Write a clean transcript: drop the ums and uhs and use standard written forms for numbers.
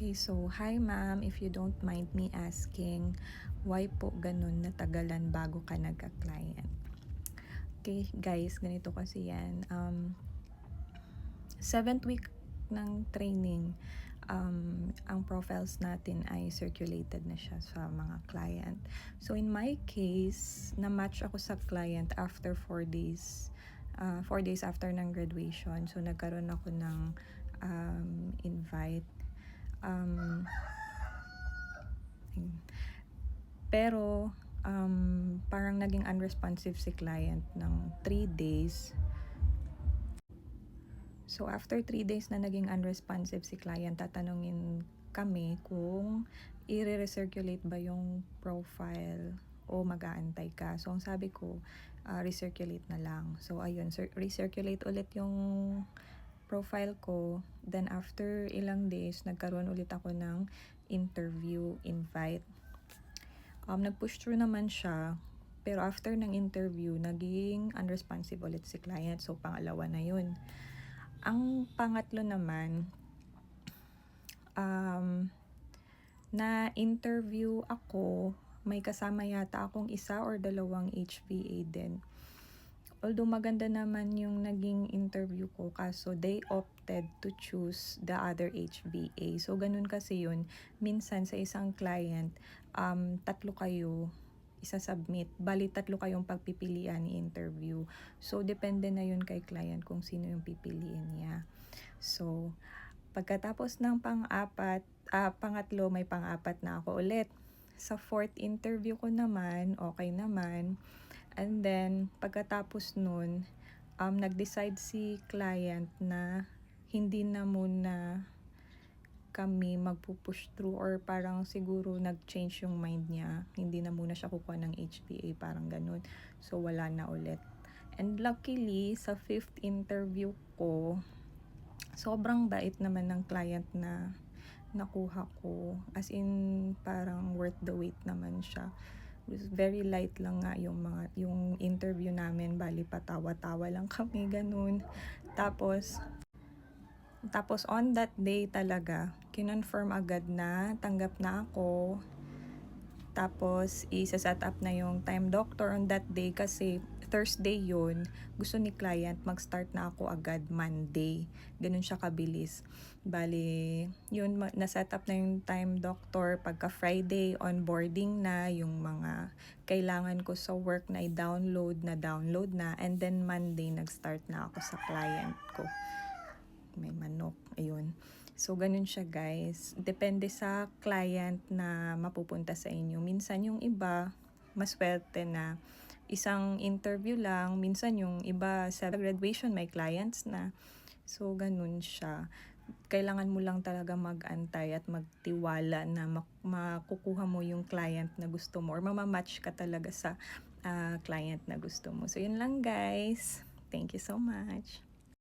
Okay, so hi ma'am, if you don't mind me asking, why po ganun natagalan bago ka nagka-client? Okay, guys, ganito kasi yan. 7th week ng training, ang profiles natin ay circulated na siya sa mga client. So in my case, na-match ako sa client after 4 days. 4 days after ng graduation. So nagkaroon ako ng invite. Pero parang naging unresponsive si client ng 3 days. So after 3 days na naging unresponsive si client, tatanungin kami kung i-recirculate ba yung profile o mag-aantay ka. So ang sabi ko, recirculate na lang. So ayun, recirculate ulit yung profile ko. Then after ilang days, nagkaroon ulit ako ng interview invite. Nag-push through naman siya. Pero after ng interview, naging unresponsive ulit si client. So pangalawa na yun. Ang pangatlo naman, na-interview ako, may kasama yata akong isa or dalawang HVA din. Although maganda naman yung naging interview ko, kaso they opted to choose the other HVA. So ganun kasi yun, minsan sa isang client, tatlo kayo isa-submit. Bali, tatlo kayong pagpipilian ni interview. So, depende na yun kay client kung sino yung pipiliin niya. So, pagkatapos ng pangatlo, may pang-apat na ako ulit. Sa 4th interview ko naman, okay naman. And then, pagkatapos nun, nag-decide si client na hindi na muna kami magpupush through or parang siguro nag-change yung mind niya. Hindi na muna siya kukuha ng HPA, parang ganun. So, wala na ulit. And luckily, sa 5th interview ko, sobrang bait naman ng client na nakuha ko. As in, parang worth the wait naman siya. Very light lang nga yung interview namin, bali patawa-tawa lang kami, ganun. Tapos on that day talaga, kinonfirm agad na tanggap na ako. Tapos isa-set up na yung time doctor on that day kasi Thursday yun. Gusto ni client mag-start na ako agad Monday. Ganun siya kabilis. Bali, yun, na-set up na yung time doctor. Pagka Friday, onboarding na yung mga kailangan ko sa work na i-download na. And then Monday, nag-start na ako sa client ko. May manok, ayun. So, ganun siya guys. Depende sa client na mapupunta sa inyo. Minsan yung iba, maswerte na isang interview lang. Minsan yung iba sa graduation may clients na. So, ganun siya. Kailangan mo lang talaga mag-antay at magtiwala na makukuha mo yung client na gusto mo or mamamatch ka talaga sa client na gusto mo. So, yun lang guys. Thank you so much.